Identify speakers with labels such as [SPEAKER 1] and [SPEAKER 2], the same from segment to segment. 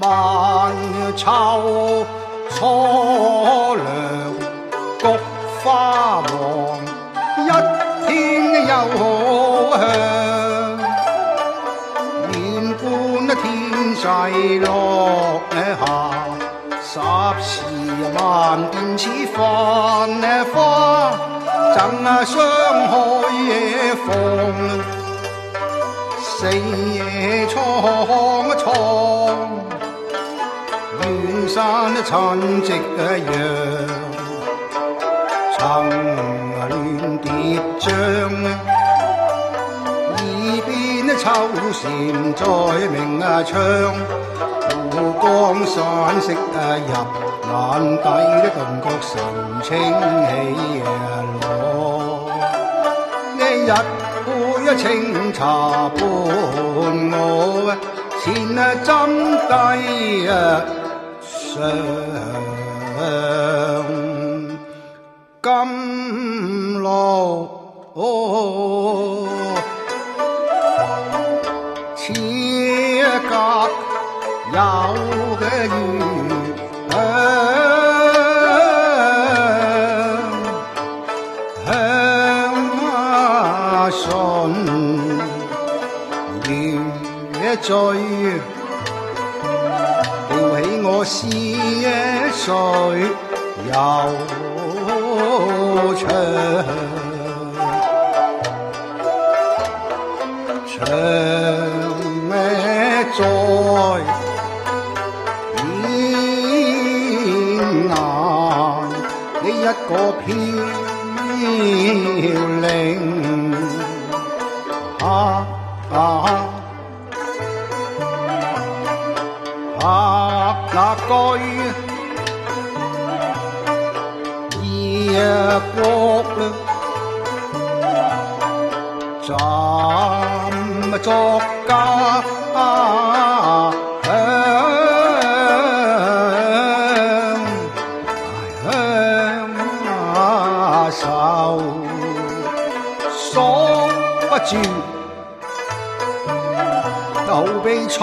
[SPEAKER 1] 萬秋初涼，菊花黃，一天又香。願觀天際落霞，十時萬變似繁花，贈霜海野風，四野蒼蒼。遠山親夕陽，層巒疊嶂，耳邊秋蟬在鳴唱，湖光散色入眼底，頓覺神清氣朗。一杯清茶伴我，前斟低上甘露，此隔有嘅餘香順夜醉，撩起我思緒悠長，長在天涯，你一個飄零那居夜國暫作家鄉愁鎖不住，逃避春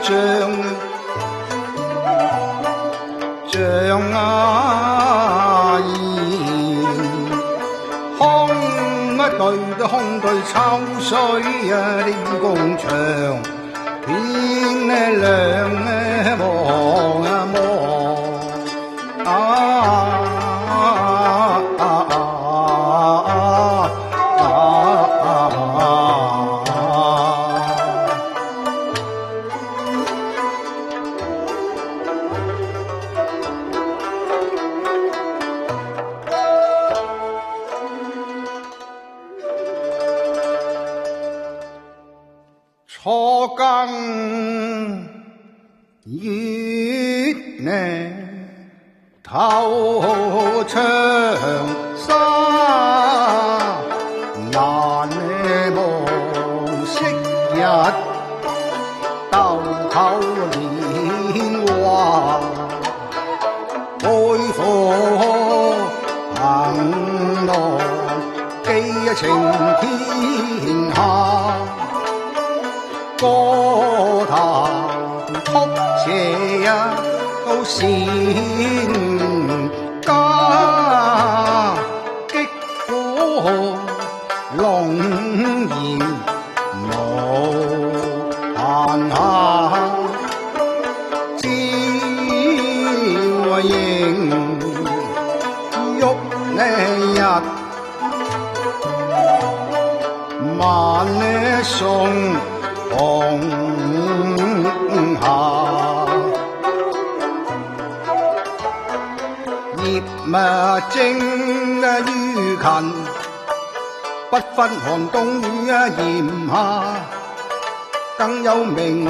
[SPEAKER 1] 潮像空對秋水的工場，天亮望初更月呢透窗紗，難忘昔日豆蔻年華，背負行囊寄情天下。歌壇曲斜都善家，擊鼓龍吟無限下，朝迎旭日晚送紅霞，業精於勤，不分寒冬與炎夏，更有名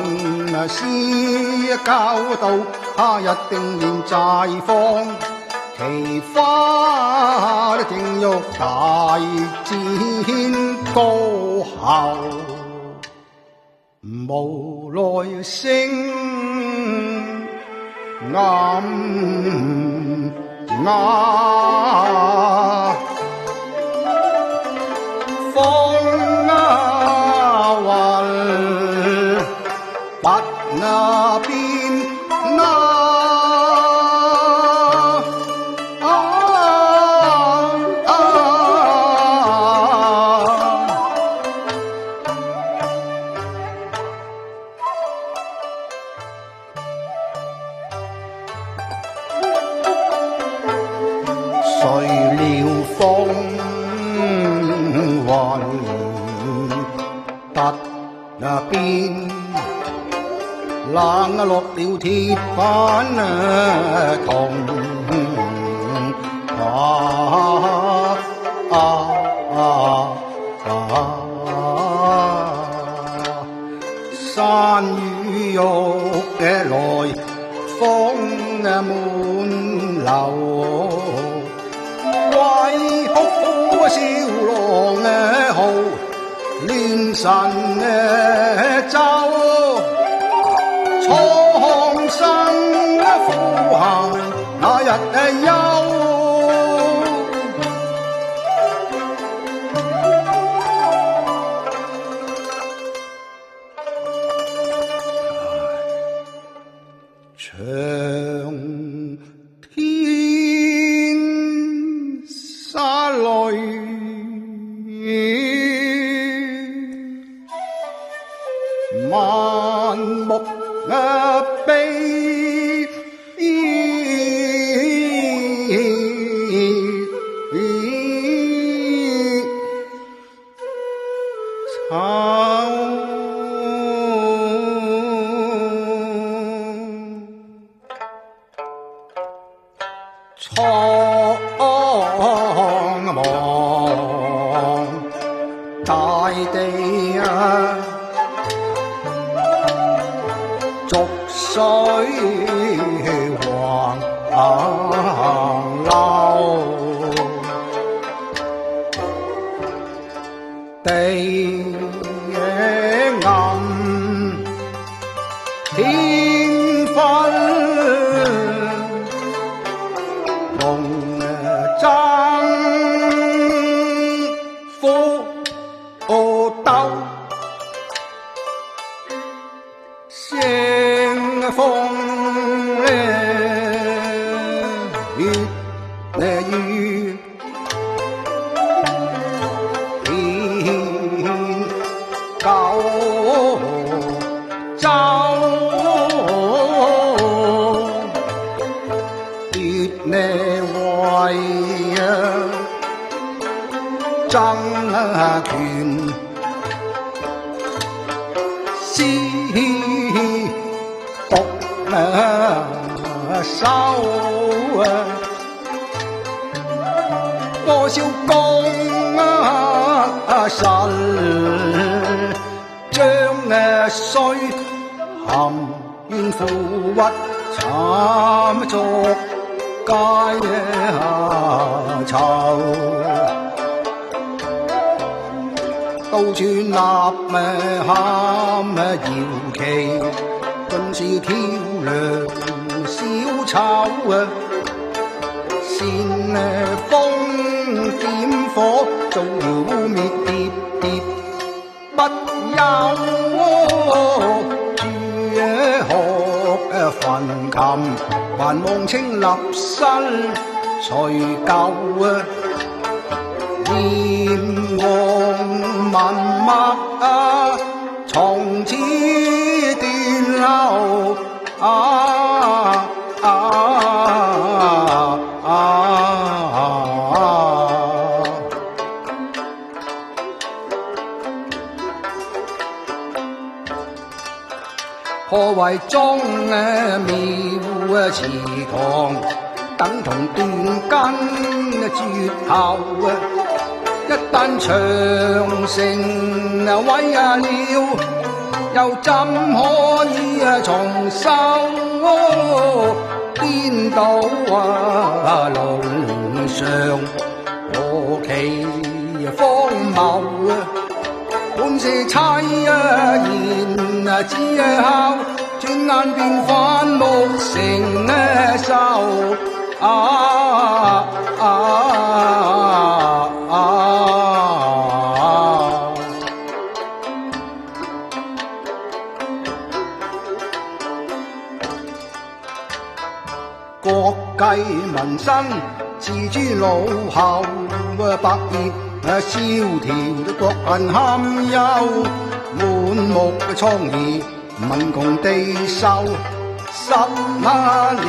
[SPEAKER 1] 師教導，他日定然綻放奇花，正欲大展歌喉，無奈聲暗啞。風雲不變誰料風雲突變，冷落了鐵板銅山雨欲來，風滿樓，為哭笑狼嚎，亂神咒，蒼生苦行那日休。長天灑淚，萬木悲，蒼茫大地逐水橫流，地暗天昏，龍爭虎鬥，聲風越雨遍九州，越為爭權私獨收，多少功臣將衰含冤負屈，慘作街頭，到處吶喊搖旗，盡是跳梁小丑，煽風點火，造謠滅喋喋不休，朱學焚琴，還望清立身除舊，炎黃文墨從此斷流。何謂莊廟祠堂，等同斷根絕後，一旦長城毀了，又怎可以重修？顛倒路上何其荒謬，本是妻言之孝，轉眼變反目成仇。國計民生，自諸老後，百業蕭條，國貧堪憂，滿目瘡痍，民窮地瘦。10年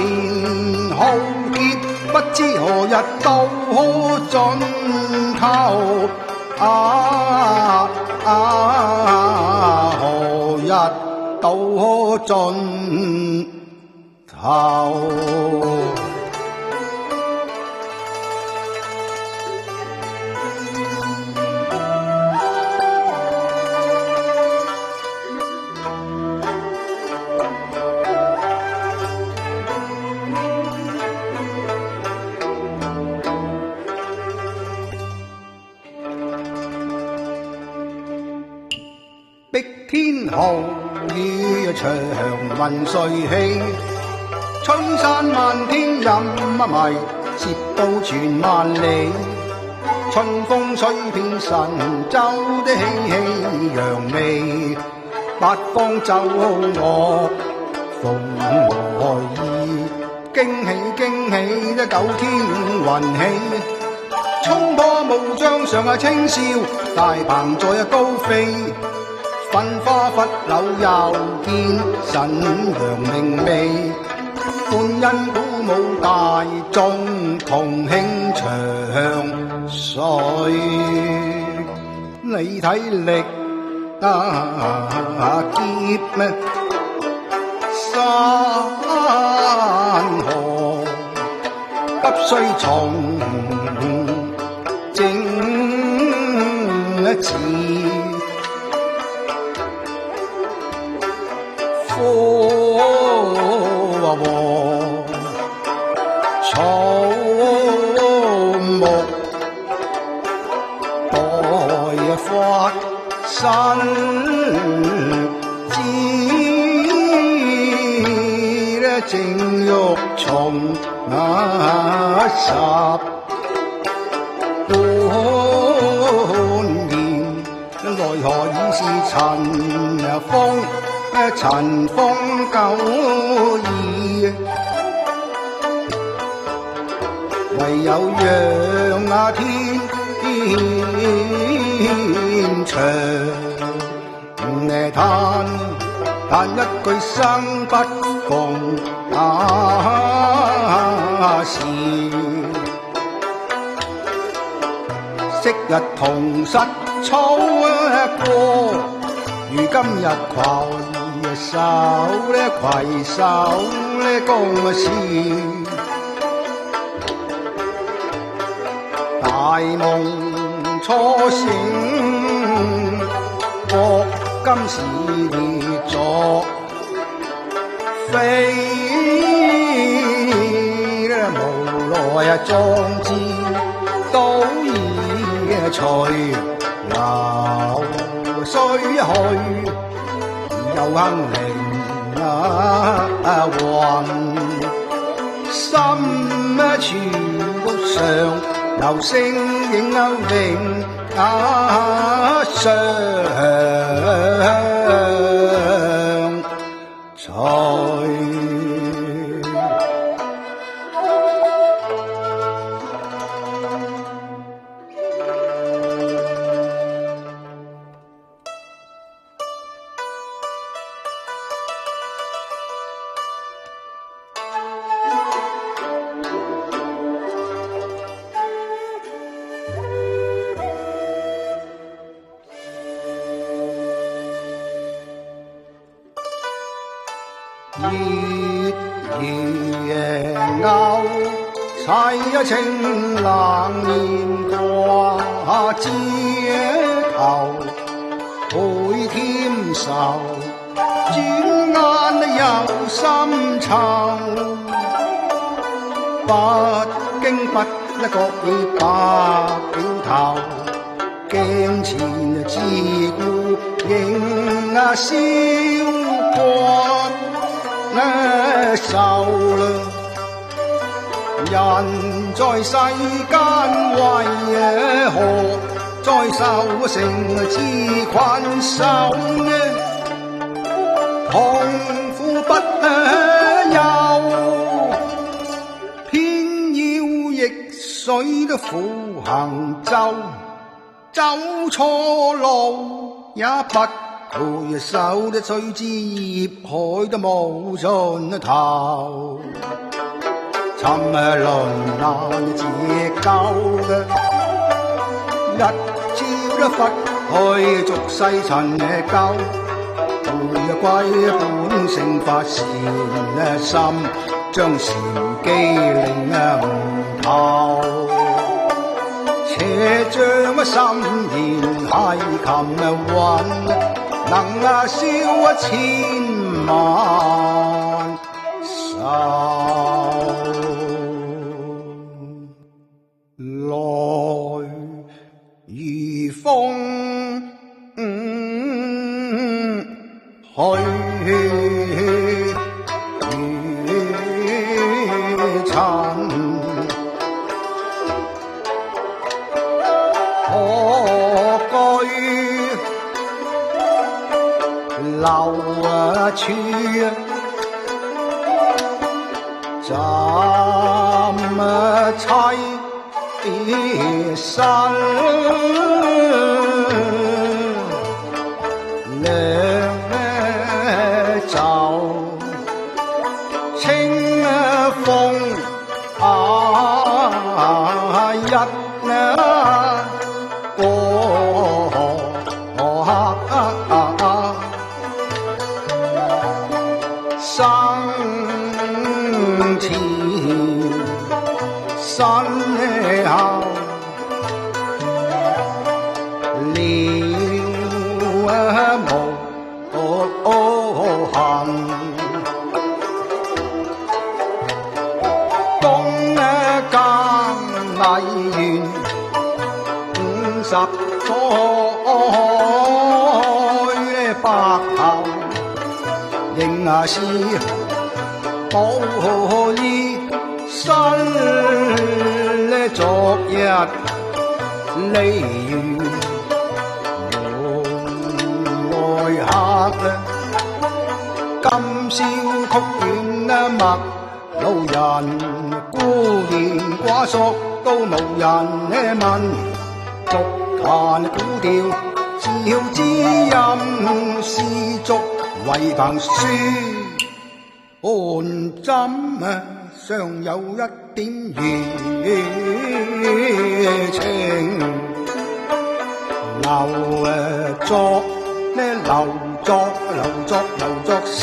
[SPEAKER 1] 浩劫，不知何日到盡頭。何日到盡頭？碧天紅雨長雲碎氣，春山漫天任迷，接到傳萬里。春風吹遍神州的熙熙攘媚，八方奏樂鳳和意，驚喜的九天雲起。衝破霧障上青霄，大鵬在高飛。奮花拂柳又見神陽明媚，歡欣鼓舞大眾同慶長歲。你睇力劫山河，不須從整治。科和草木待發生，正欲從10半年，奈何已是塵封久矣。唯有讓天長嘆一句生不逢時，昔日同室操過，如今日攜手共事。大夢初醒，覺今是作非，無奈壯志都已隨流水去。又行凌雲，心處上留聲影永相隨。月夜勾砌情冷煙光。枝頭倍添愁，轉眼又深愁。不經不覺已白了頭，鏡前自顧仍笑過愁啦。人在世間為何再受成自困愁呢？痛苦不休，偏要逆水的苦行舟，走錯路也不回首的隨之業海都無盡頭。沉淪難自救嘅，一朝都拂去俗世塵垢，回歸本性發禪心，將禪機領悟透。且將心弦繫琴韻，能消千萬愁。來如風去如塵，何懼流處怎悽身，兩袖清風一個生前身後了無痕，公更藝員50載白頭，仍是無意新昨日離緣無來客，今宵曲院陌路人，孤言寡索都無人問，獨彈古調照知音，絲竹為憑書半針，尚有一點餘情，留作寫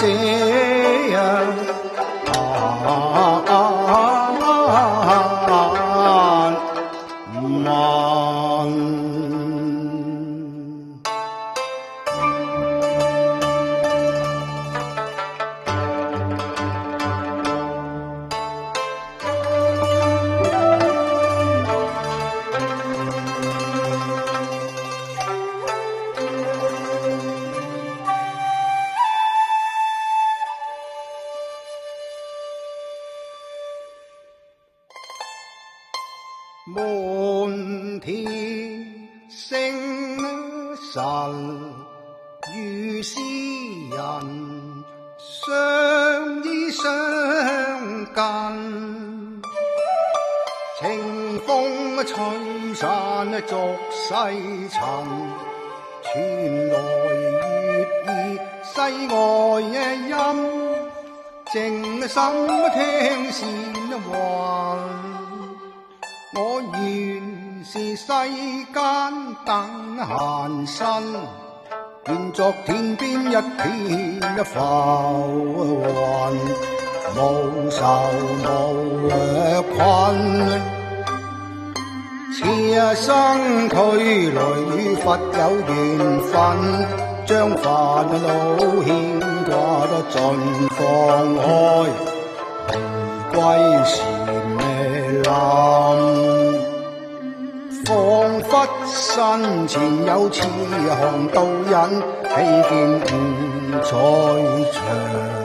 [SPEAKER 1] 滿天星辰如詩人，相依相近，清風吹散俗世塵，傳來悅耳世外音，靜心聽善雲。我原是世間等閒身，願作天邊一片浮雲，無愁無困，此生距離佛有緣分，將煩惱牽掛得盡放開，回歸禪林。彷彿身前有慈航導引，希見五彩祥。